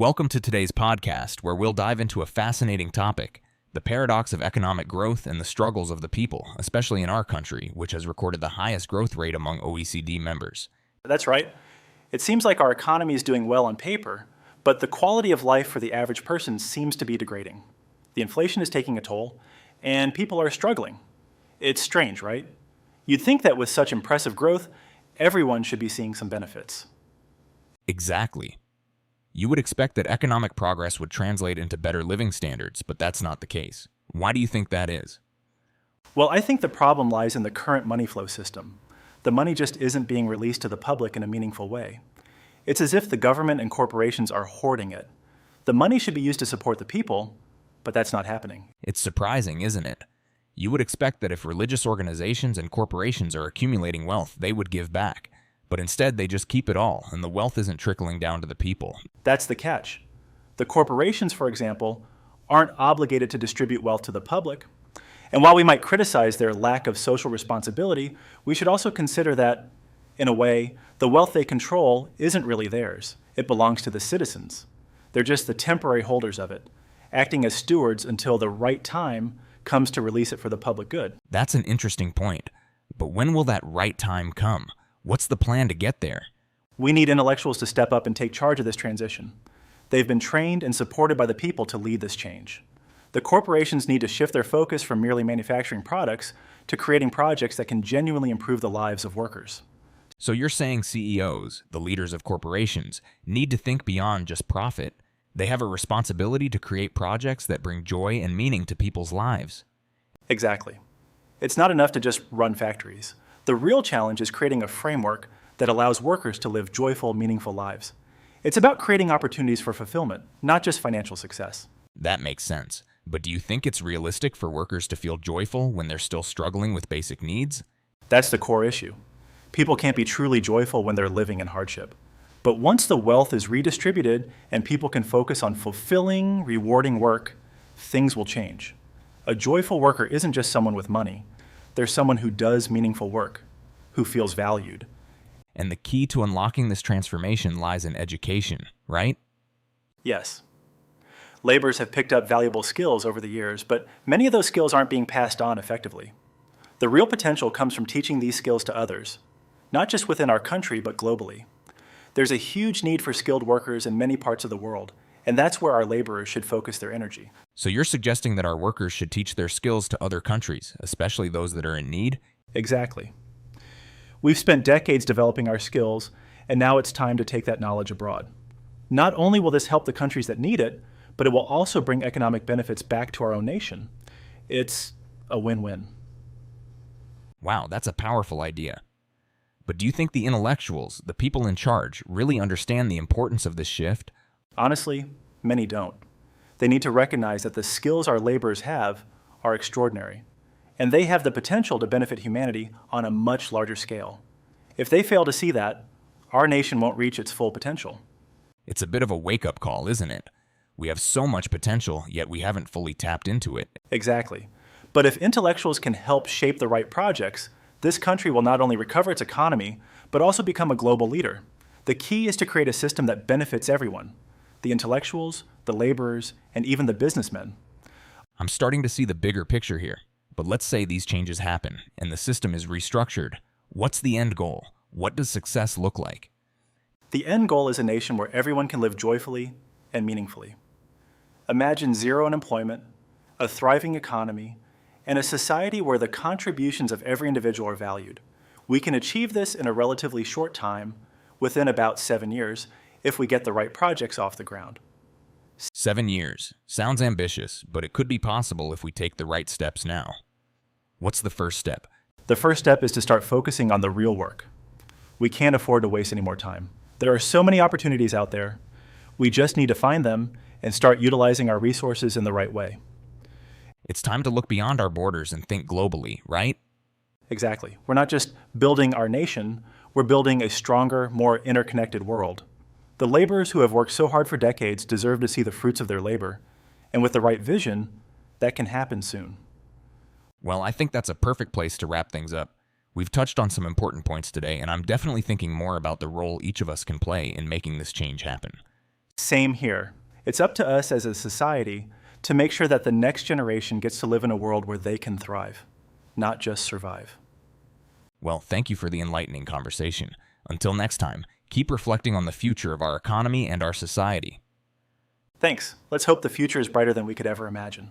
Welcome to today's podcast, where we'll dive into a fascinating topic, the paradox of economic growth and the struggles of the people, especially in our country, which has recorded the highest growth rate among OECD members. That's right. It seems like our economy is doing well on paper, but the quality of life for the average person seems to be degrading. The inflation is taking a toll, and people are struggling. It's strange, right? You'd think that with such impressive growth, everyone should be seeing some benefits. Exactly. You would expect that economic progress would translate into better living standards, but that's not the case. Why do you think that is? Well, I think the problem lies in the current money flow system. The money just isn't being released to the public in a meaningful way. It's as if the government and corporations are hoarding it. The money should be used to support the people, but that's not happening. It's surprising, isn't it? You would expect that if religious organizations and corporations are accumulating wealth, they would give back. But instead, they just keep it all, and the wealth isn't trickling down to the people. That's the catch. The corporations, for example, aren't obligated to distribute wealth to the public. And while we might criticize their lack of social responsibility, we should also consider that, in a way, the wealth they control isn't really theirs. It belongs to the citizens. They're just the temporary holders of it, acting as stewards until the right time comes to release it for the public good. That's an interesting point. But when will that right time come? What's the plan to get there? We need intellectuals to step up and take charge of this transition. They've been trained and supported by the people to lead this change. The corporations need to shift their focus from merely manufacturing products to creating projects that can genuinely improve the lives of workers. So you're saying CEOs, the leaders of corporations, need to think beyond just profit. They have a responsibility to create projects that bring joy and meaning to people's lives. Exactly. It's not enough to just run factories. The real challenge is creating a framework that allows workers to live joyful, meaningful lives. It's about creating opportunities for fulfillment, not just financial success. That makes sense. But do you think it's realistic for workers to feel joyful when they're still struggling with basic needs? That's the core issue. People can't be truly joyful when they're living in hardship. But once the wealth is redistributed and people can focus on fulfilling, rewarding work, things will change. A joyful worker isn't just someone with money. They're someone who does meaningful work, who feels valued. And the key to unlocking this transformation lies in education, right? Yes. Laborers have picked up valuable skills over the years, but many of those skills aren't being passed on effectively. The real potential comes from teaching these skills to others, not just within our country, but globally. There's a huge need for skilled workers in many parts of the world, and that's where our laborers should focus their energy. So you're suggesting that our workers should teach their skills to other countries, especially those that are in need? Exactly. We've spent decades developing our skills, and now it's time to take that knowledge abroad. Not only will this help the countries that need it, but it will also bring economic benefits back to our own nation. It's a win-win. Wow, that's a powerful idea. But do you think the intellectuals, the people in charge, really understand the importance of this shift? Honestly, many don't. They need to recognize that the skills our laborers have are extraordinary, and they have the potential to benefit humanity on a much larger scale. If they fail to see that, our nation won't reach its full potential. It's a bit of a wake-up call, isn't it? We have so much potential, yet we haven't fully tapped into it. Exactly. But if intellectuals can help shape the right projects, this country will not only recover its economy, but also become a global leader. The key is to create a system that benefits everyone: the intellectuals, the laborers, and even the businessmen. I'm starting to see the bigger picture here. But let's say these changes happen, and the system is restructured. What's the end goal? What does success look like? The end goal is a nation where everyone can live joyfully and meaningfully. Imagine zero unemployment, a thriving economy, and a society where the contributions of every individual are valued. We can achieve this in a relatively short time, within about 7 years, if we get the right projects off the ground. 7 years. Sounds ambitious, but it could be possible if we take the right steps now. What's the first step? The first step is to start focusing on the real work. We can't afford to waste any more time. There are so many opportunities out there. We just need to find them and start utilizing our resources in the right way. It's time to look beyond our borders and think globally, right? Exactly. We're not just building our nation, we're building a stronger, more interconnected world. The laborers who have worked so hard for decades deserve to see the fruits of their labor, and with the right vision, that can happen soon. Well, I think that's a perfect place to wrap things up. We've touched on some important points today, and I'm definitely thinking more about the role each of us can play in making this change happen. Same here. It's up to us as a society to make sure that the next generation gets to live in a world where they can thrive, not just survive. Well, thank you for the enlightening conversation. Until next time, keep reflecting on the future of our economy and our society. Thanks. Let's hope the future is brighter than we could ever imagine.